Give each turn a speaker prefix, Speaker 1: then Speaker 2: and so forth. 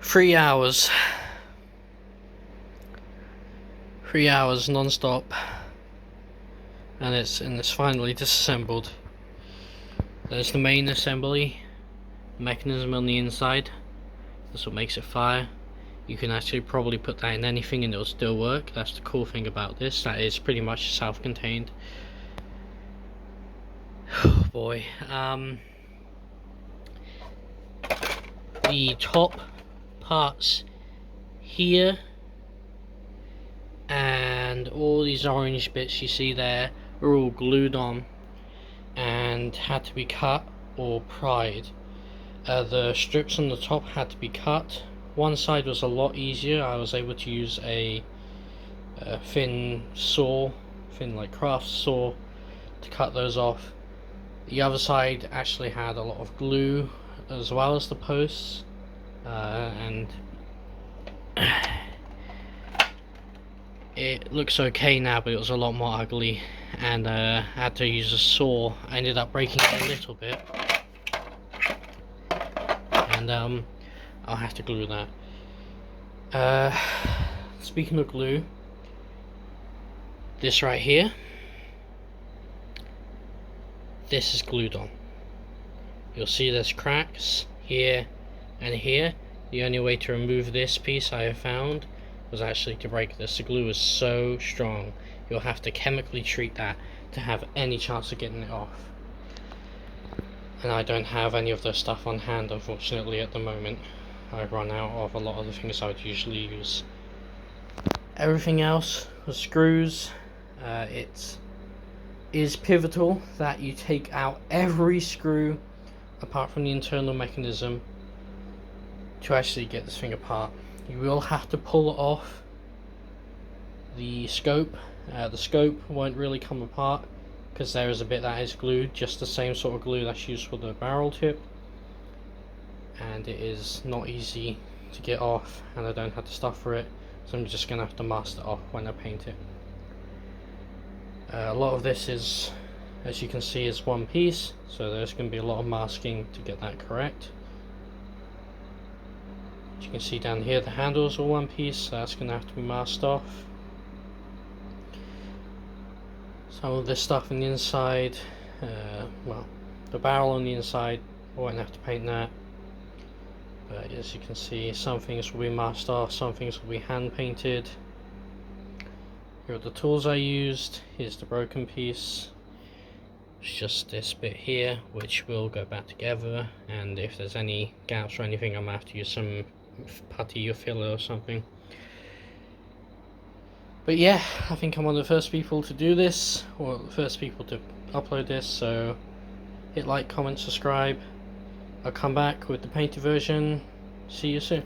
Speaker 1: 3 hours. 3 hours non-stop, and it's finally disassembled. There's the main assembly mechanism on the inside. That's what makes it fire. You can actually probably put that in anything and it'll still work. That's the cool thing about this. That is pretty much self-contained. Oh boy. The top parts here and all these orange bits you see there are all glued on and had to be cut or pried. The strips on the top had to be cut. One side was a lot easier. I was able to use a thin saw, like craft saw, to cut those off. The other side actually had a lot of glue as well as the posts, and it looks okay now, but it was a lot more ugly, and I had to use a saw. I ended up breaking it a little bit, and I'll have to glue that. Speaking of glue, this right here, this is glued on. You'll see there's cracks here and here. The only way to remove this piece I have found was actually to break this. The glue is so strong, you'll have to chemically treat that to have any chance of getting it off. And I don't have any of this stuff on hand, unfortunately, at the moment. I've run out of a lot of the things I would usually use. Everything else was screws. It is pivotal that you take out every screw apart from the internal mechanism to actually get this thing apart. You will have to pull it off the scope. The scope won't really come apart because there is a bit that is glued, just the same sort of glue that's used for the barrel tip, and it is not easy to get off, and I don't have the stuff for it, so I'm just going to have to mask it off when I paint it. A lot of this is, as you can see, is one piece, so there's going to be a lot of masking to get that correct. As you can see down here, the handles are one piece, so that's going to have to be masked off. Some of this stuff on the inside, well, the barrel on the inside, I won't have to paint that. But as you can see, some things will be masked off, some things will be hand painted. Here are the tools I used. Here's the broken piece. It's just this bit here, which will go back together, and if there's any gaps or anything, I'm going to have to use some putty or filler or something. But yeah, I think I'm one of the first people to do this, or the first people to upload this, so hit like, comment, subscribe. I'll come back with the painted version. See you soon.